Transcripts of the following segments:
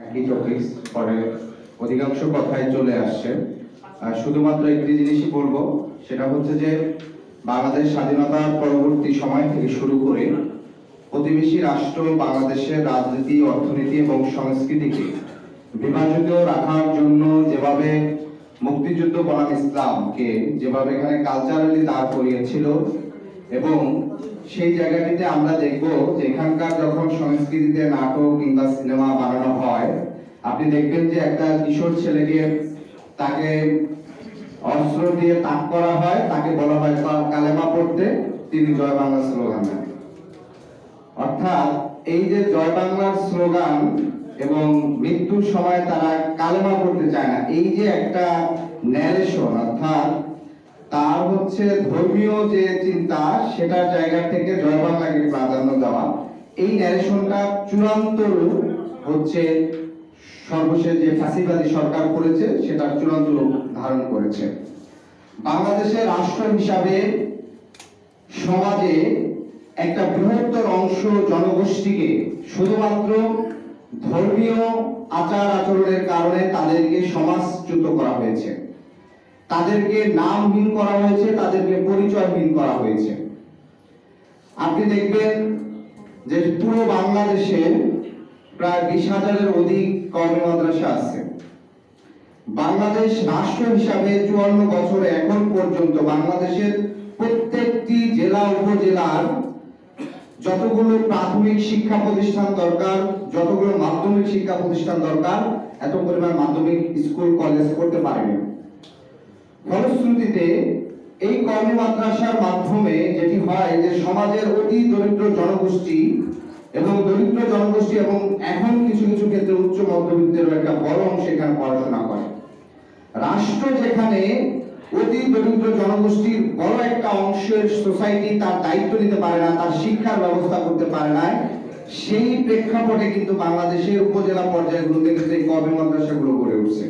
একই টপিক পরে অধিকাংশ কথাই চলে আসছে। শুধুমাত্র একটি জিনিসই বলবো, সেটা হচ্ছে যে বাংলাদেশ স্বাধীনতার পরবর্তী সময় থেকে শুরু করে প্রতিবেশী রাষ্ট্র বাংলাদেশের রাজনীতি, অর্থনীতি এবং সংস্কৃতিকে বিভাজিত রাখার জন্য যেভাবে মুক্তিযুদ্ধ বনাম ইসলামকে যেভাবে এখানে কালচারালি দাঁড় করিয়েছিল, এবং সেই জায়গাটিতে আমরা দেখব যে এখানকার যখন সংস্কৃতিতে নাটক কিংবা সিনেমা বানানো হয়, আপনি দেখবেন যে একটা কিশোর ছেলেকে তাকে অস্ত্র দিয়ে তাক করা হয়, তাকে বলা হয় কালেমা পড়তে, তিনি জয় বাংলা স্লোগান দেন। অর্থাৎ এই যে জয় বাংলার স্লোগান এবং মৃত্যুর সময় তারা কালেমা পড়তে চায় না, এই যে একটা ন্যারেশন, অর্থাৎ তার হচ্ছে ধর্মীয় যে চিন্তা সেটার জায়গা থেকে জয় বাংলাকে প্রাধান্য দেওয়া, এই ন্যারেশনটা চূড়ান্ত রূপ হচ্ছে সর্বশেষ যে ফ্যাসিবাদী সরকার করেছে সেটার চূড়ান্ত রূপ ধারণ করেছে। বাংলাদেশের রাষ্ট্র হিসাবে সমাজে একটা বৃহত্তর অংশ জনগোষ্ঠীকে শুধুমাত্র ধর্মীয় আচার আচরণের কারণে তাদেরকে সমাজচ্যুত করা হয়েছে, তাদেরকে নামহীন করা হয়েছে, তাদেরকে পরিচয়হীন করা হয়েছে। আপনি দেখবেন যে পুরো বাংলাদেশে প্রায় 20,000-এর অধিক কওমি মাদ্রাসা আছে। বাংলাদেশ রাষ্ট্র হিসাবে 54 বছরে এখন পর্যন্ত বাংলাদেশের প্রত্যেকটি জেলা উপজেলার যতগুলো প্রাথমিক শিক্ষা প্রতিষ্ঠান দরকার, যতগুলো মাধ্যমিক শিক্ষা প্রতিষ্ঠান দরকার, এত পরিমাণ মাধ্যমিক স্কুল কলেজ করতে পারেনি। ফলশ্রুতিতে এই কওমি মাদ্রাসার মাধ্যমে যেটি হয় যে সমাজের অতি দরিদ্র জনগোষ্ঠী এবং এখন কিছু কিছু ক্ষেত্রে উচ্চ মধ্যবিত্তের একটা বড় অংশ এখানে পড়াশোনা করে। রাষ্ট্র যেখানে অতি দরিদ্র জনগোষ্ঠীর বড় একটা অংশের সোসাইটি তার দায়িত্ব নিতে পারে না, তার শিক্ষার ব্যবস্থা করতে পারে না, সেই প্রেক্ষাপটে কিন্তু বাংলাদেশের উপজেলা পর্যায়গুলোতে কিন্তু এই কওমি মাদ্রাসাগুলো গড়ে উঠছে।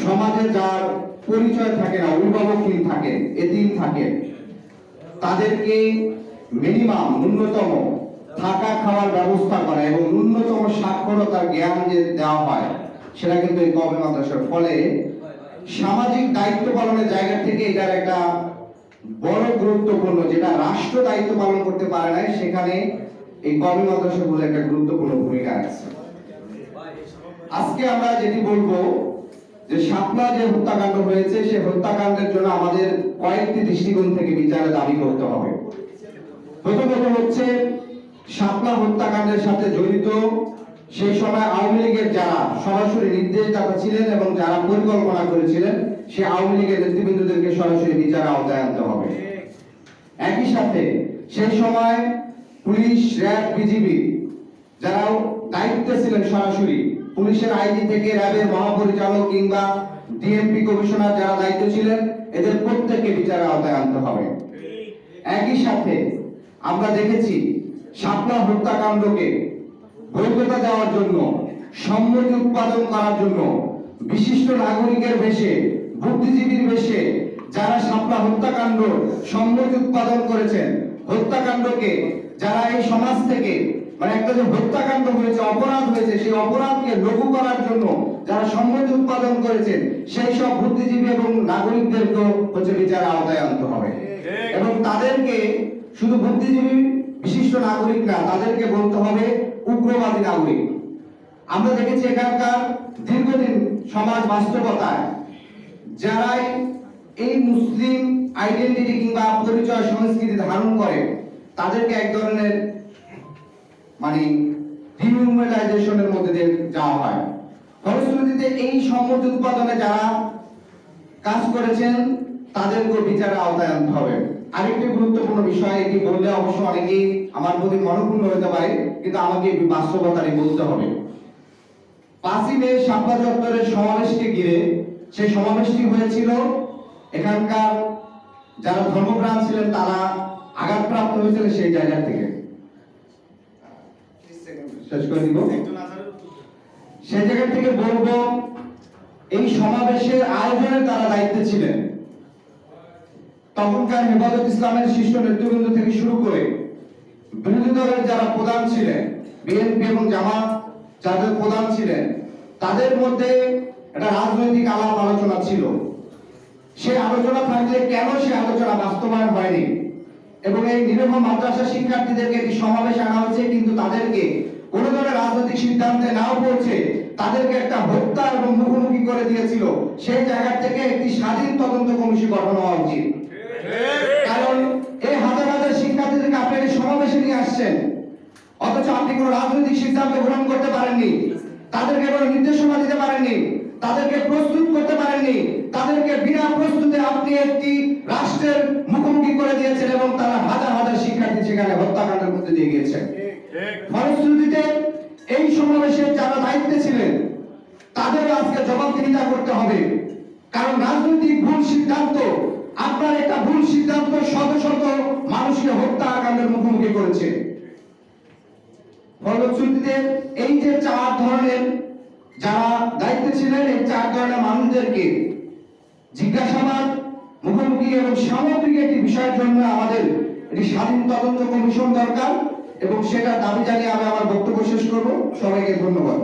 সমাজে যার পরিচয় থাকে না, অভিভাবকহীন থাকে, এতিম থাকে, তাদেরকে মিনিমাম ন্যূনতম থাকা খাওয়ার ব্যবস্থা করা এবং ন্যূনতম সাক্ষরতার জ্ঞান যে দেওয়া হয়, সেটা কিন্তু এই কওমি মাদ্রাসার ফলে সামাজিক দায়িত্ব পালনের জায়গা থেকে এটার একটা বড় গুরুত্বপূর্ণ, যেটা রাষ্ট্র দায়িত্ব পালন করতে পারে না, সেখানে এই কওমি মাদ্রাসাগুলো একটা গুরুত্বপূর্ণ ভূমিকা আছে। আজকে আমরা যেটি বলবো যে শাপলা যে হত্যাকাণ্ড হয়েছে, সেই হত্যাকাণ্ডের জন্য আমাদের কয়েকটি দৃষ্টিকোণ থেকে বিচারের দাবি করতে হবে। প্রথমত হচ্ছে শাপলা হত্যাকাণ্ডের সাথে জড়িত সেই সময় আওয়ামী লীগের যারা সরাসরি নির্দেশদাতা ছিলেন এবং যারা পরিকল্পনা করেছিলেন, সেই আওয়ামী লীগের নেতৃবৃন্দদেরকে সরাসরি বিচারের আওতায় আনতে হবে। একই সাথে সেই সময় পুলিশ, র্যাব, বিজিবি যারা দায়িত্বে ছিলেন, সরাসরি পুলিশের আইজি থেকে র্যাবের মহাপরিচালক কিংবা ডিএমপি কমিশনার যারা দায়িত্ব ছিলেন, এদের প্রত্যেককে বিচারের আওতায় আনতে হবে। একই সাথে আমরা দেখেছি শাপলা হত্যাকাণ্ডকে বৈধতা দেওয়ার জন্য, সম্মতি উৎপাদন করার জন্য বিশিষ্ট নাগরিকের বেশে, বুদ্ধিজীবীর বেশে যারা শাপলা হত্যাকাণ্ড সম্মতি উৎপাদন করেছেন, হত্যাকাণ্ডকে যারা এই সমাজ থেকে একটা যে হত্যাকাণ্ড হয়েছে, অপরাধ হয়েছে, সেই অপরাধকে লঘু করার জন্য যারা সম্মতি উৎপাদন করেছেন, সেই সব বুদ্ধিজীবী এবং নাগরিকদেরকেও হচ্ছে বিচারের আওতায় আনতে হবে। এবং তাদেরকে শুধু বুদ্ধিজীবী, বিশিষ্ট নাগরিক না, তাদেরকে বলতে হবে উগ্রবাদী নাগরিক। আমরা দেখেছি এখানকার দীর্ঘদিন সমাজ বাস্তবতায় যারাই এই মুসলিম আইডেন্টিটি কিংবা পরিচয় সংস্কৃতি ধারণ করে, তাদেরকে এক ধরনের ডিহিউম্যানাইজেশনের মধ্যে দিয়ে যাওয়া হয়। ফলশ্রুতিতে এই সম্মতি উৎপাদনে যারা কাজ করেছেন, তাদেরকে বিচারের আওতায় আনতে হবে। আরেকটি গুরুত্বপূর্ণ বিষয়, এটি বললে অবশ্য অনেকেই আমার প্রতি মনোক্ষুণ্ণ হতে পারে, কিন্তু আমাকে বাস্তবতারই বলতে হবে। 5ই মে শাপলা চত্বরের সমাবেশকে ঘিরে, সেই সমাবেশটি হয়েছিল এখানকার যারা ধর্মপ্রাণ ছিলেন তারা আঘাতপ্রাপ্ত হয়েছিল সেই জায়গা থেকে। শেষ করে দিব। সেই জায়গা থেকে বলবো, এই সমাবেশের আয়োজনের তারা দায়িত্বে ছিলেন। তখনকার হেফাজত ইসলামের শীর্ষ নেতৃবৃন্দ থেকে শুরু করে বিরোধী দলের যারা প্রধান ছিলেন, বিএনপি এবং জামাত যাদের প্রধান ছিলেন, তাদের মধ্যে একটা রাজনৈতিক আলাপ আলোচনা ছিল। সেই আলোচনা থাকলে কেন সেই আলোচনা বাস্তবায়ন হয়নি, এবং এই নিরীহ মাদ্রাসা শিক্ষার্থীদেরকে একটি সমাবেশে আনা হয়েছে, কিন্তু তাদেরকে কোনো ধরনের রাজনৈতিক সিদ্ধান্তে নাও পৌঁছে তাদেরকে একটা হত্যা এবং মুখোমুখি করে দিয়েছিল। সেই জায়গা থেকে একটি স্বাধীন তদন্ত কমিশন গঠন হওয়া উচিত। কারণ এই হাজার হাজার শিক্ষার্থীদেরকে আপনি এই সমাবেশে নিয়ে আসছেন, অথচ আপনি কোনো রাজনৈতিক সিদ্ধান্ত গ্রহণ করতে পারেননি, তাদেরকে কোনো নির্দেশনা দিতে পারেননি, তাদেরকে প্রস্তুত করতে পারেননি, তাদেরকে বিনা প্রস্তুতে আপনি একটি রাষ্ট্রের মুখোমুখি করে দিয়েছেন এবং তারা হাজার হাজার শিক্ষার্থী সেখানে হত্যাকাণ্ডের মধ্যে দিয়ে গিয়েছেন। ফলশ্রুতিতে এই সমাবেশে যারা দায়িত্বে ছিলেন তাদের আজকে জবাবদিহিতা করতে হবে, কারণ রাজনৈতিক ভুল সিদ্ধান্ত, আপনার একটা ভুল সিদ্ধান্ত শত শত মানুষকে হত্যাকাণ্ডের মুখোমুখি করেছে। ফলশ্রুতিতে এই যে 4 ধরনের যারা দায়িত্বে ছিলেন, এই 4 ধরনের মানুষদেরকে জিজ্ঞাসাবাদ, মুখোমুখি এবং সামগ্রিক একটি বিষয়ের জন্য আমাদের একটি স্বাধীন তদন্ত কমিশন দরকার, এবং সেটা দাবি জানিয়ে আমি আমার বক্তব্য শেষ করব। সবাইকে ধন্যবাদ।